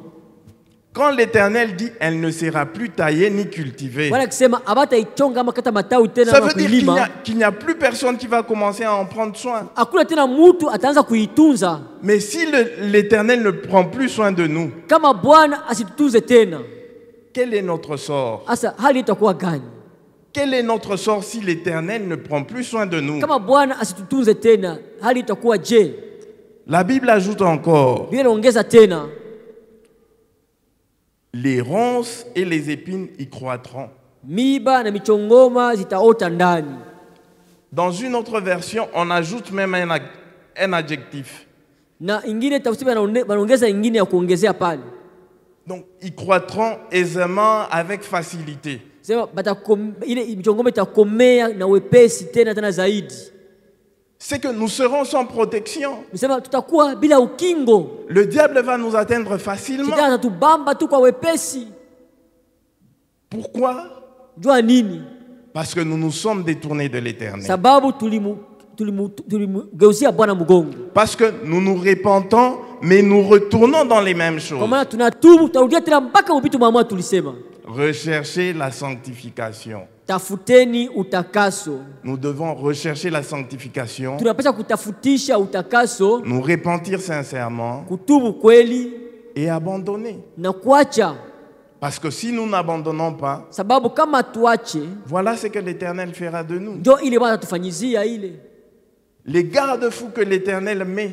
Quand l'Éternel dit elle ne sera plus taillée ni cultivée, Bwana akisema abata ama kata matawi tena ça na veut dire kulima, qu'il n'y a plus personne qui va commencer à en prendre soin. hakuna tena mtu ataanza kuitunza. Mais si l'Éternel ne prend plus soin de nous, Kama Bwana asitutunze tena, quel est notre sort? asa hali itakuwa gani? Quel est notre sort si l'Éternel ne prend plus soin de nous? Kama Bwana asitutunze tena, hali itakuwa je? La Bible ajoute encore, Biblia inaongeza tena, les ronces et les épines y croîtront. miba na michongoma zitaota ndani. Dans une autre version, on ajoute même un adjectif. Na ingine tafsiri wanaongeza ingine ya kuongezea pale. Donc, ils croîtront aisément avec facilité. Sema ile michongoma itakomea na wepesi tena zaidi. C'est que nous serons sans protection. Sema tutakuwa bila ukingo. Le diable va nous atteindre facilement. Shetani atatubamba tu kwa wepesi. Pourquoi? Jua nini? Parce que nous nous sommes détournés de l'Éternel. Sababu tulimugeuzia Bwana mgongo. Parce que nous nous repentons, mais nous retournons dans les mêmes choses. Kwa maana tunatubu, tutarudia tena mpaka ubitu mama tulisema. Rechercher la sanctification. Tafuteni utakaso. Nous devons rechercher la sanctification. Tunapaswa kutafutisha utakaso, Nous repentir sincèrement kutubu kweli et abandonner. na kuacha. Parce que si nous n'abandonnons pas, Sababu kama tuache, voilà ce que l'Éternel fera de nous. ndio ile Bwana atufanyizia ile. Les garde-fous que l'Éternel met,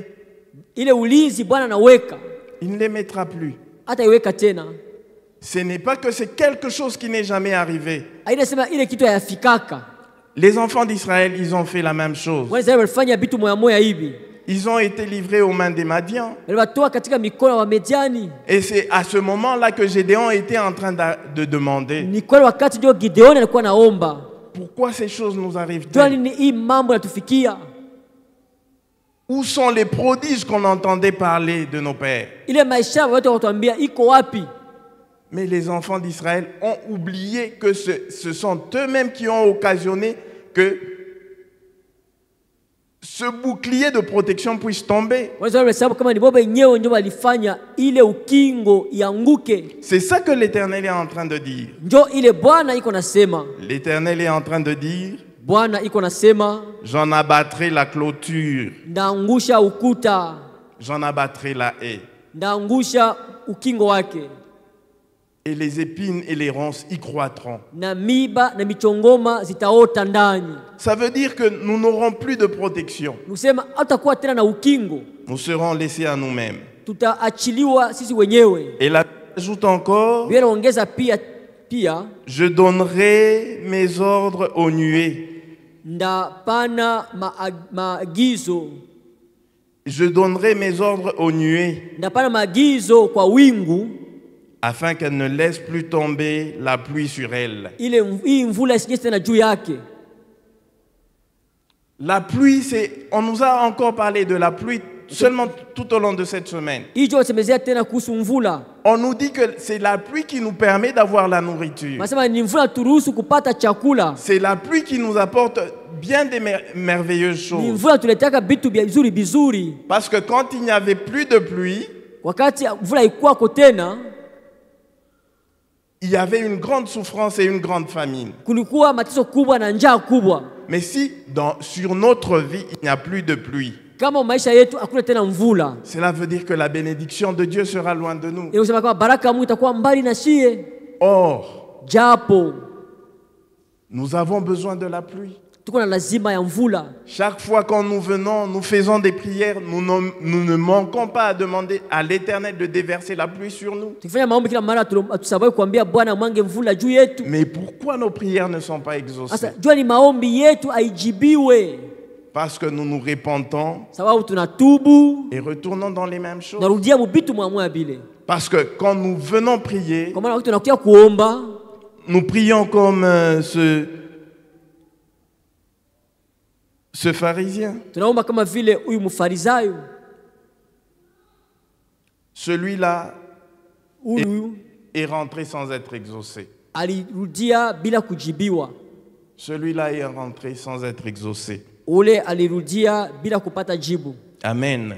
Ile ulinzi Bwana anaweka, il ne les mettra plus. hata iweka tena. Ce n'est pas que c'est quelque chose qui n'est jamais arrivé. Hainasema ile kitu hayafikaka. Les enfants d'Israël, ils ont fait la même chose. Wana walifanya vitu moya moya hivi. Ils ont été livrés aux mains des Madians. Waliwatoa katika mikono wa Mediani. Et c'est à ce moment-là que Gédéon était en train de demander, Ni kweli wakati ndio Gideoni alikuwa naomba, pourquoi ces choses nous jua arrivent-elles? nini hii mambo yanatufikia? Où sont les prodiges qu'on entendait parler de nos pères? Ile maisha watu wakatuambia iko wapi? Mais les enfants d'Israël ont oublié que ce sont eux-mêmes qui ont occasionné que ce bouclier de protection puisse tomber. Sababu kama ni baba yenyewe ndio walifanya ile ukingo ianguke. C'est ça que l'Éternel est en train de dire. Ndio ile Bwana iko nasema. L'Éternel est en train de dire, Bwana iko nasema, j'en abattrai la clôture, ndaangusha ukuta, j'en abattrai la haie. ndaangusha ukingo wake. Et les épines et les ronces y croîtront. Na miba na michongoma zitaota ndani. Ça veut dire que nous n'aurons plus de protection. Nusema hatakuwa tena na ukingo. Nous serons laissés à nous-mêmes. Tutaachiliwa sisi wenyewe. Et la Bible ajoute encore, Biblia inaongeza pia je donnerai mes ordres aux nuées. Ndapana maagizo. Je donnerai mes ordres aux nuées Ndapana maagizo kwa wingu afin qu'elle ne laisse plus tomber la pluie sur elle. ile hii mvula isinyeshe tena juu yake. La pluie, on nous a encore parlé de la pluie seulement tout au long de cette semaine. Hicho semezea tena kuhusu mvula. On nous dit que c'est la pluie qui nous permet d'avoir la nourriture. Nasema ni mvula turuhusu kupata chakula. C'est la pluie qui nous apporte bien des merveilleuses Ni choses. mvula tuletaka vitu bizuri bizuri. Parce que quand il n'y avait plus de pluie, Wakati mvula ikuwako tena, il y avait une grande souffrance et une grande famine. kulikuwa mateso kubwa na njaa kubwa. Mais si sur notre vie, il n'y a plus de pluie, Kama maisha yetu hakuna tena mvula, cela veut dire que la bénédiction de Dieu sera loin de nous. inasema kama baraka ya Mungu itakuwa mbali na shie. Or, Japo nous avons besoin de la pluie. tuko na lazima ya mvula. Chaque fois quand nous venons, nous faisons des prières, nous ne manquons pas à demander à l'Éternel de déverser la pluie sur nous. Tukifanya maombi kila mara tusababu kuambia Bwana mwange mvula juu yetu. Mais pourquoi nos prières ne sont pas exaucées? Sasa jua ni maombi yetu aijibiwe. Parce que nous nous repentons Sababu tunatubu et retournons dans les mêmes choses. narudia mubitu mwa bile. Parce que quand nous venons prier, Kwa maana wakati tunakuja kuomba, nous prions comme ce pharisien. tunaomba kama vile huyu mfarisayo. Celui-là Huyu est rentré sans être exaucé. alirudia bila kujibiwa. Celui-là est rentré sans être exaucé. Ule alirudia bila kupata jibu. Amen.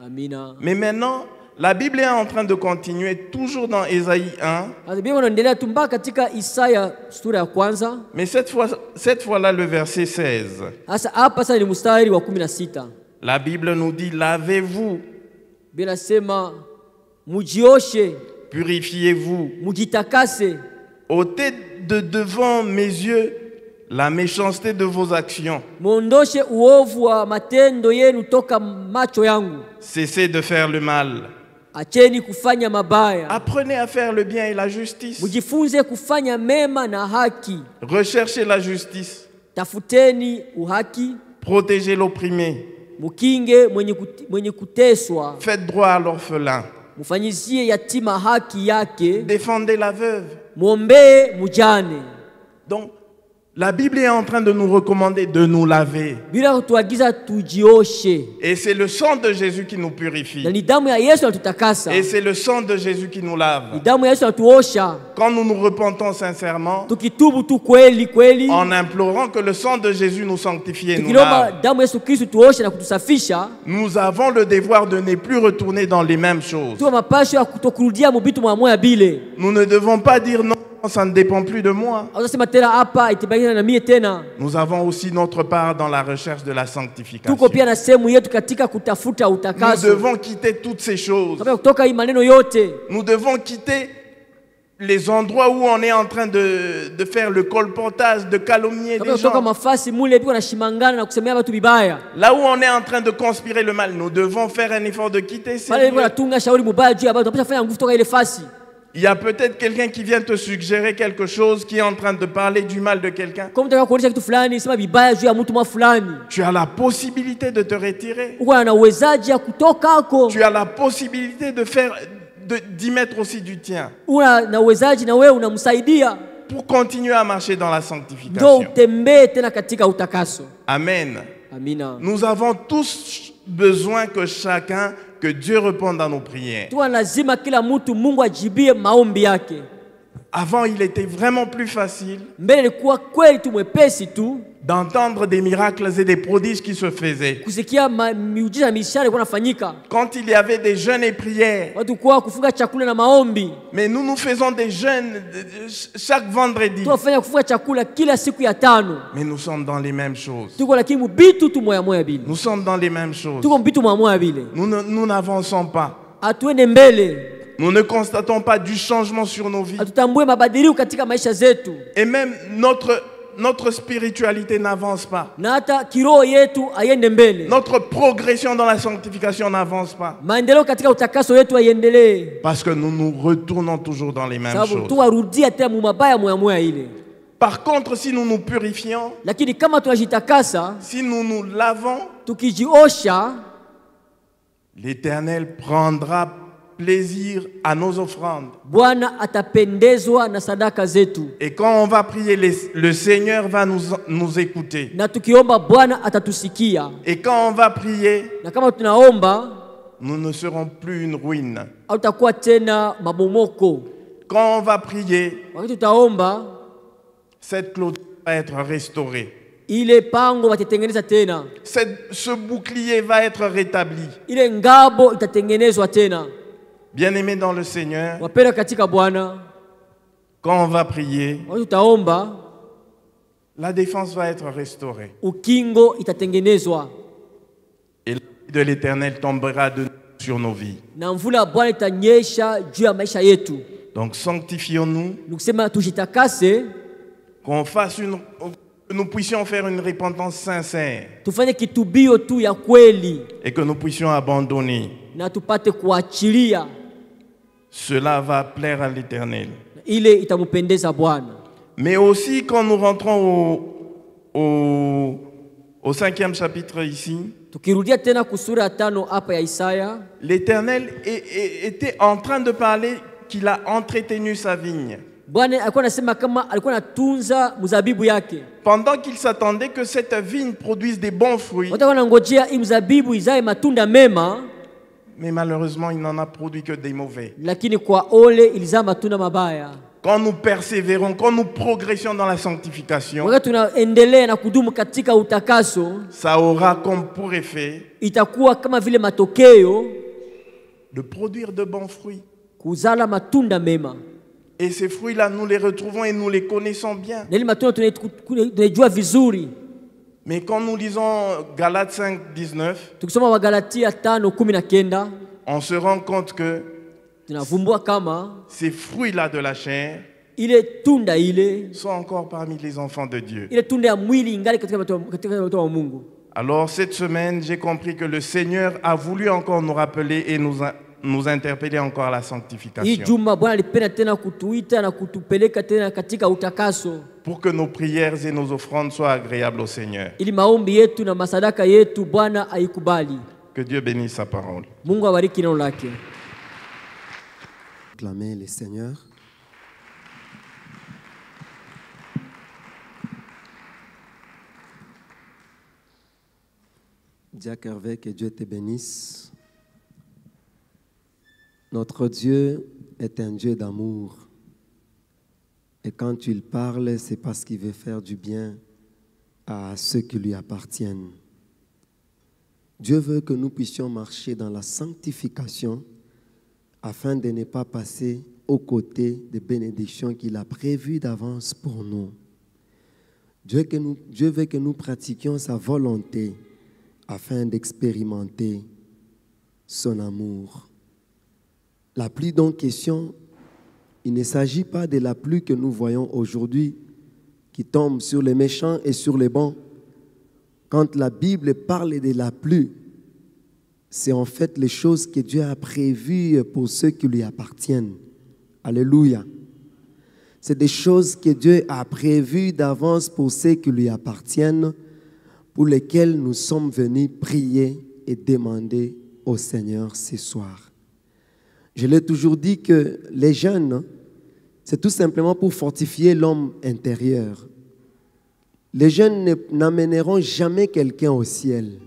Amina. Mais maintenant, la Bible est en train de continuer toujours dans Ésaïe 1. Biblia inaendelea tu mpaka katika Isaya sura ya kwanza. Mais cette fois-là, le verset 16. Sasa hapa sasa ni mstari wa 16. La Bible nous dit, lavez-vous, Biblia sema mujioshe, purifiez-vous, mujitakase, ôtez de devant mes yeux la méchanceté de vos actions. muondoshe uovu wa matendo yenu toka macho yangu. Cessez de faire le mal. Acheni kufanya mabaya. Apprenez à faire le bien et la justice. Mujifunze kufanya mema na haki. Recherchez la justice. Tafuteni uhaki, Protégez l'opprimé. mukinge mwenye kuteswa, Faites droit à l'orphelin. mufanyizie yatima haki yake, Défendez la veuve. muombee mujane. Donc, la Bible est en train de nous recommander de nous laver. Bila kutuagiza tujioshe. Et c'est le sang de Jésus qui nous purifie. Na ni damu ya Yesu inatutakasa. Et c'est le sang de Jésus qui nous Ni lave. damu ya Yesu inatuosha. Quand nous nous repentons sincèrement, Tukitubu tu kweli kweli, en implorant que le sang de Jésus nous sanctifie et nous tukilomba lave, damu ya Yesu Kristo tuoshe na kutusafisha, nous avons le devoir de ne plus retourner dans les mêmes choses. tuwa mapasho ya kutokurudia mubitu mwa bile. Nous ne devons pas dire non, ça ne dépend plus de moi. Ausema tena hapa itibagina na mie tena. Nous avons aussi notre part dans la recherche de la sanctification. Tuko pia na sehemu yetu katika kutafuta Nous utakaso. devons quitter toutes ces choses. Kabla kutoka hii maneno yote, Nous devons quitter les endroits où on est en train de faire le colportage, de calomnier kabla des kutoka gens. mafasi mule piko na shimangana na kusemea watu bibaya. Là où on est en train de conspirer le mal, nous devons faire un effort de quitter ces Pale piko lieux. natunga shauri mubaya juu ya watu, tunapaswa fanya nguvu toka ile fasi. Il y a peut-être quelqu'un qui vient te suggérer quelque chose, qui est en train de parler du mal de quelqu'un. Kama mtaka kuonesha kitu fulani, sema bibaya juu ya mtu mwa fulani. Tu as la possibilité de te retirer. Uko na uwezaji ya kutoka hako. Tu as la possibilité d'y mettre aussi du tien Una na uwezaji na wewe unamsaidia. pour continuer à marcher dans la Ndio sanctification. utembee tena katika utakaso. Amen. Amina. Nous avons tous besoin que Dieu réponde à nos prières. Tuwa lazima kila mtu Mungu ajibie maombi yake. Avant, il était vraiment plus facile Mbele ilikuwa kweli tu mwepesi tu d'entendre des miracles et des prodiges qui se faisaient. kusikia miujiza na mishale ilikuwa inafanyika. Quand il y avait des jeûnes et prières. Watu kwa kufunga chakula na maombi. Mais nous faisons des jeûnes chaque vendredi. Tunafanya kufunga chakula kila siku ya tano. Mais nous sommes dans les mêmes choses. Tuko lakini mbitu tu moya moya bile. Nous sommes dans les mêmes choses. Tuko mbitu moya moya bile. Nous n'avançons pas. Atuende mbele. Nous ne constatons pas du changement sur nos vies. Atutambue mabadiliko katika maisha zetu. Et même notre spiritualité n'avance pas. Na hata kiroho yetu aiende mbele. Notre progression dans la sanctification n'avance pas. Maendeleo katika utakaso yetu aiendelee. Parce que nous nous retournons toujours dans les mêmes Sababu choses. tuwarudia tena mumabaya moya moya ile. Par contre, si nous nous purifions, Lakini kama tunajitakasa, si nous nous lavons, tukijiosha, l'Éternel prendra plaisir à nos offrandes. Bwana atapendezwa na sadaka zetu. Et quand on va prier, le Seigneur va nous écouter. Na tukiomba Bwana atatusikia. Et quand on va prier, Na kama tunaomba, nous ne serons plus une ruine. hautakuwa tena mabomoko. Quand on va prier, Wakati tutaomba, cette clôture va être restaurée. ile pango watatengeneza tena. Ce bouclier va être rétabli. Ile ngabo itatengenezwa tena. Bien-aimés dans le Seigneur, Wapenda katika Bwana, quand on va prier, wakati tutaomba, la défense va être restaurée. ukingo itatengenezwa. Et la pluie de l'Éternel tombera sur nos vies. Na mvula ya Bwana itanyesha juu ya maisha yetu. Donc sanctifions-nous, Nikusema tujitakase, qu'on fasse Que nous puissions faire une repentance sincère tufanye kitubio tu ya kweli et que nous puissions abandonner. na tupate kuachilia. Cela va plaire à l'Éternel. Ile itamupendeza Bwana. Mais aussi quand nous rentrons au 5e chapitre ici, Tukirudia tena kusura ya 5 hapa ya Isaya, l'Éternel était en train de parler qu'il a entretenu sa vigne. Bwana alikuwa anasema kama alikuwa anatunza mzabibu yake. Pendant qu'il s'attendait que cette vigne produise des bons fruits, Watu wanangojea hii mzabibu izae matunda mema, mais malheureusement il n'en a produit que des mauvais. lakini kwa ole ilizaa matunda mabaya. Quand nous persévérons, quand nous progressions dans la sanctification, Wakati tunaendelea na kudumu katika utakaso, ça aura comme pour effet itakuwa kama vile matokeo de produire de bons fruits. kuzala matunda mema. Et ces fruits-là, nous les retrouvons et nous les connaissons bien. Na ile matunda tunajua vizuri. Mais quand nous lisons Galates 5, 19, Tukisoma Wagalatia 5:19, on se rend compte que tunavumbua kama ces fruits-là de la chair ile tunda ile sont encore parmi les enfants de Dieu. ile tunda ya mwili ingali katika watoto wa Mungu. Alors cette semaine, j'ai compris que le Seigneur a voulu encore nous rappeler et nous interpeller encore à la Hii sanctification. juma Bwana alipenda tena kutuita na kutupeleka tena katika utakaso, Pour que nos prières et nos offrandes soient agréables au Seigneur. ili maombi yetu na masadaka yetu Bwana aikubali. Que Dieu bénisse sa parole. Mungu abariki neno lake. Acclamer le Seigneur. Jack Hervé, que Dieu te bénisse. Notre Dieu est un Dieu d'amour. Et quand il parle, c'est parce qu'il veut faire du bien à ceux qui lui appartiennent. Dieu veut que nous puissions marcher dans la sanctification afin de ne pas passer aux côtés des bénédictions qu'il a prévues d'avance pour nous. Dieu veut que nous pratiquions sa volonté afin d'expérimenter son amour. La pluie dont question, il ne s'agit pas de la pluie que nous voyons aujourd'hui qui tombe sur les méchants et sur les bons. Quand la Bible parle de la pluie, c'est en fait les choses que Dieu a prévues pour ceux qui lui appartiennent. Alléluia. C'est des choses que Dieu a prévues d'avance pour ceux qui lui appartiennent, pour lesquels nous sommes venus prier et demander au Seigneur ce soir. Je l'ai toujours dit que les jeûnes, c'est tout simplement pour fortifier l'homme intérieur. Les jeûnes n'amèneront jamais quelqu'un au ciel.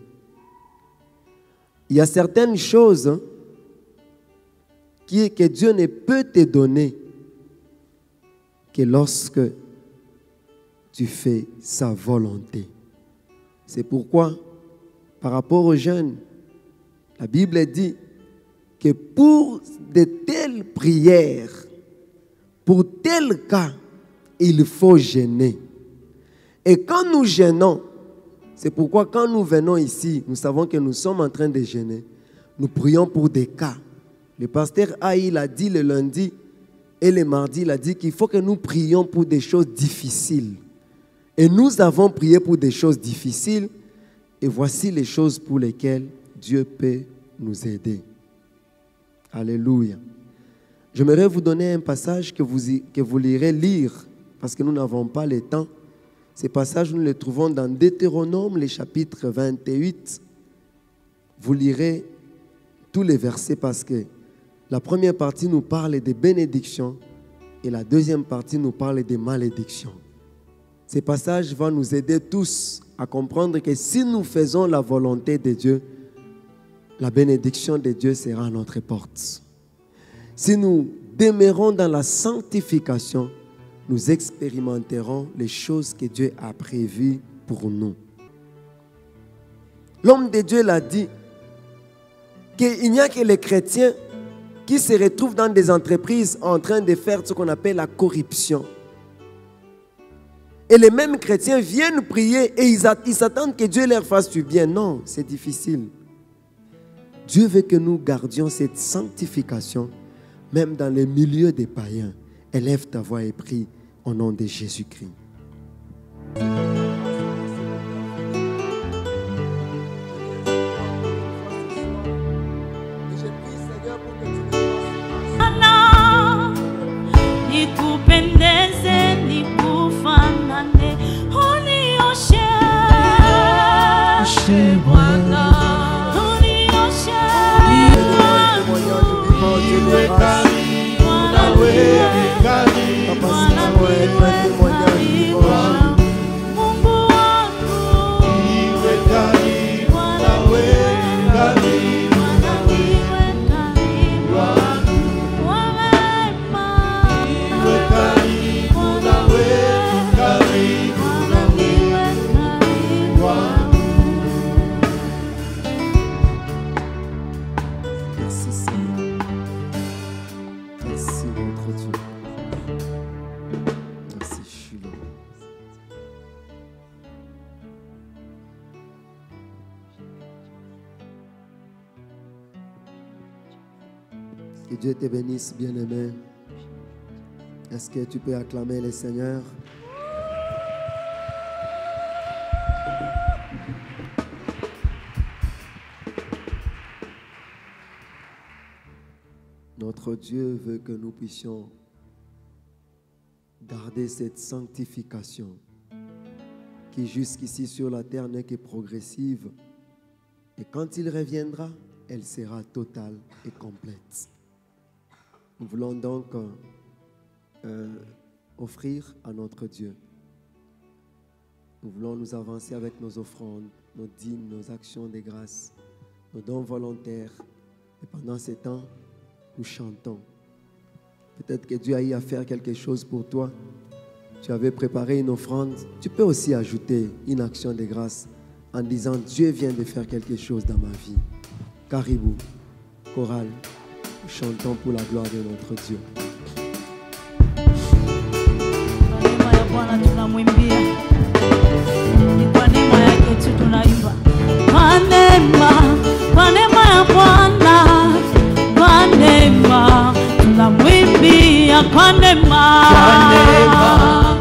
Il y a certaines choses que Dieu ne peut te donner que lorsque tu fais sa volonté. C'est pourquoi, par rapport aux jeûnes, la Bible dit que pour de telles prières, pour tel cas, il faut jeûner. Et quand nous jeûnons, c'est pourquoi quand nous venons ici, nous savons que nous sommes en train de jeûner. Nous prions pour des cas. Le pasteur Aïe l'a dit le lundi et le mardi, il a dit qu'il faut que nous prions pour des choses difficiles. Et nous avons prié pour des choses difficiles. Et voici les choses pour lesquelles Dieu peut nous aider. Alléluia. J'aimerais vous donner un passage que vous lirez lire, parce que nous n'avons pas le temps. Ces passages, nous les trouvons dans Deutéronome, le chapitre 28. Vous lirez tous les versets parce que la première partie nous parle des bénédictions et la deuxième partie nous parle des malédictions. Ces passages vont nous aider tous à comprendre que si nous faisons la volonté de Dieu, la bénédiction de Dieu sera à notre porte. Si nous demeurons dans la sanctification, nous expérimenterons les choses que Dieu a prévues pour nous. L'homme de Dieu l'a dit qu'il n'y a que les chrétiens qui se retrouvent dans des entreprises en train de faire ce qu'on appelle la corruption. Et les mêmes chrétiens viennent prier et ils s'attendent que Dieu leur fasse du bien. Non, c'est difficile. Dieu veut que nous gardions cette sanctification, même dans les milieux des païens. Élève ta voix et prie au nom de Jésus-Christ. Que Dieu te bénisse, bien-aimé. Est-ce que tu peux acclamer le Seigneur? Notre Dieu veut que nous puissions garder cette sanctification qui jusqu'ici sur la terre n'est que progressive. Et quand il reviendra, elle sera totale et complète. Nous voulons donc offrir à notre Dieu. Nous voulons nous avancer avec nos offrandes, nos dîmes, nos actions de grâce, nos dons volontaires. Et pendant ce temps, nous chantons. Peut-être que Dieu a eu à faire quelque chose pour toi. Tu avais préparé une offrande. Tu peux aussi ajouter une action de grâce en disant Dieu vient de faire quelque chose dans ma vie. Caribou, chorale, nous chantons pour la gloire de notre Dieu.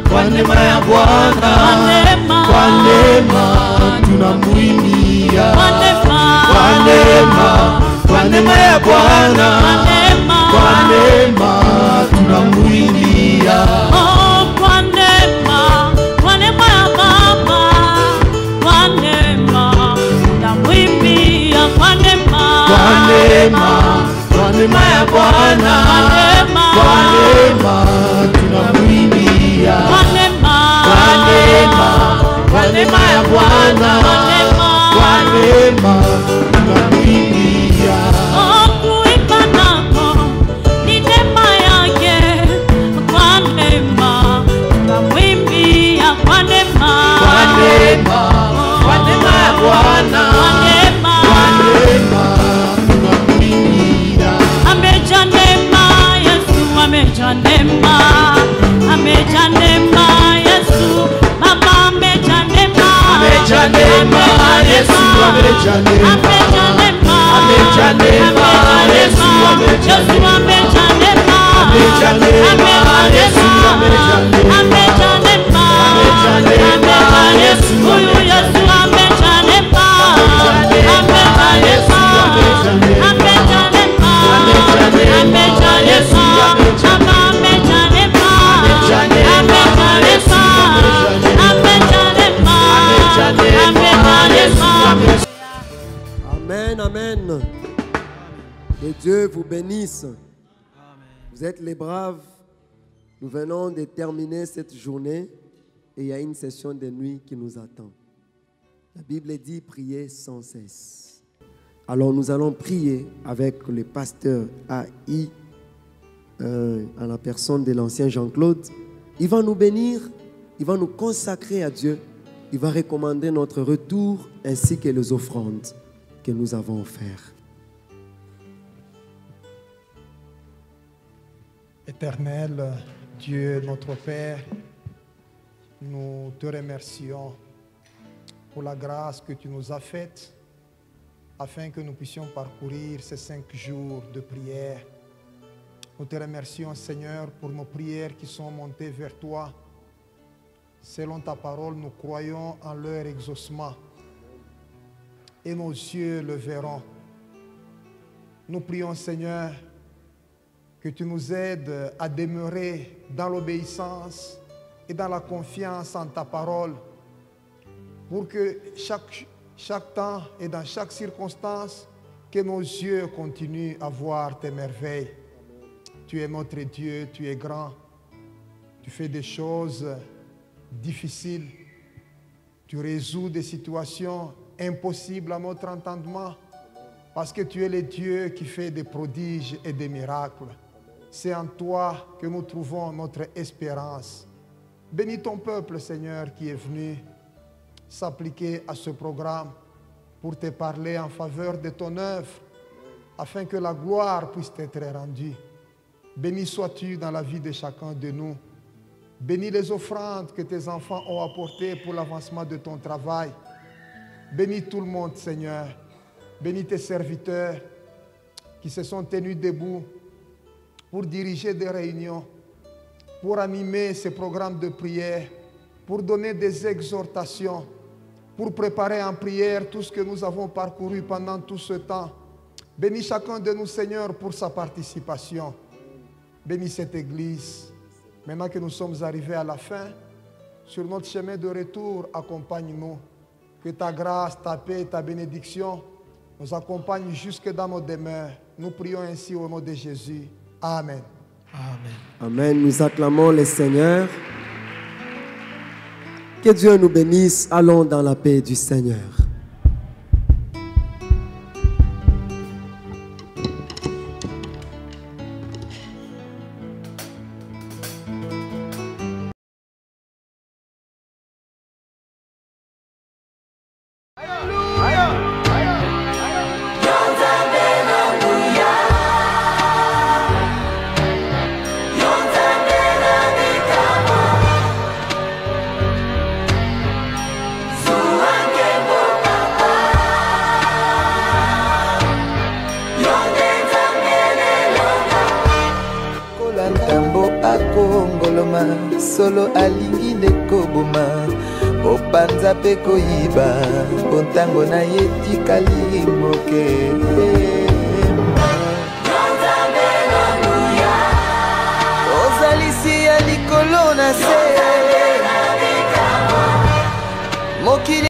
Kwa neema ya Bwana, kwa neema tunamwimbia. Kwa neema ya Bwana, kwa neema tunamwimbia. Kwa neema ya Baba, kwa neema tunamwimbia. Kwa neema ya Bwana, kwa neema tunamwimbia. Kwa neema ya Bwana, kwa neema tunamwimbia. Kuimba nako ni neema yake. Kwa neema tunamwimbia. Kwa neema ya Bwana, kwa neema tunamwimbia. Amejaa neema Yesu, amejaa neema, amejaa neema Yesu, Baba amejaa neema, amejaa neema Yesu, amejaa neema, amejaa neema, amejaa neema Yesu, amejaa neema, amejaa neema, amejaa neema Yesu, amejaa neema, amejaa neema, amejaa neema Yesu, huyu Yesu amejaa neema, amejaa neema Yesu, amejaa neema, amejaa neema, amejaa Yesu, Amen, amen. Que Dieu vous bénisse. Vous êtes les braves. Nous venons de terminer cette journée et il y a une session de nuit qui nous attend. La Bible dit prier sans cesse. Alors nous allons prier avec le pasteur AI, à la personne de l'ancien Jean-Claude. Il va nous bénir, il va nous consacrer à Dieu, il va recommander notre retour ainsi que les offrandes que nous avons offertes. Éternel Dieu, notre Père, nous te remercions pour la grâce que tu nous as faite afin que nous puissions parcourir ces 5 jours de prière. Nous te remercions, Seigneur, pour nos prières qui sont montées vers toi. Selon ta parole, nous croyons en leur exaucement et nos yeux le verront. Nous prions, Seigneur, que tu nous aides à demeurer dans l'obéissance et dans la confiance en ta parole pour que chaque temps et dans chaque circonstance, que nos yeux continuent à voir tes merveilles. Tu es notre Dieu, tu es grand, tu fais des choses difficiles, tu résous des situations impossibles à notre entendement parce que tu es le Dieu qui fait des prodiges et des miracles. C'est en toi que nous trouvons notre espérance. Bénis ton peuple, Seigneur, qui est venu s'appliquer à ce programme pour te parler en faveur de ton œuvre, afin que la gloire puisse être rendue. Béni sois-tu dans la vie de chacun de nous. Bénis les offrandes que tes enfants ont apportées pour l'avancement de ton travail. Bénis tout le monde, Seigneur. Bénis tes serviteurs qui se sont tenus debout pour diriger des réunions, pour animer ces programmes de prière, pour donner des exhortations, pour préparer en prière tout ce que nous avons parcouru pendant tout ce temps. Bénis chacun de nous, Seigneur, pour sa participation. Bénis cette Église. Maintenant que nous sommes arrivés à la fin, sur notre chemin de retour, accompagne-nous. Que ta grâce, ta paix et ta bénédiction nous accompagnent jusque dans nos demeures. Nous prions ainsi au nom de Jésus. Amen. Amen. Amen. Nous acclamons le Seigneur. Que Dieu nous bénisse. Allons dans la paix du Seigneur. Solo alingi ndekoboma opanza pe koyiba pontango na ye tikali moke.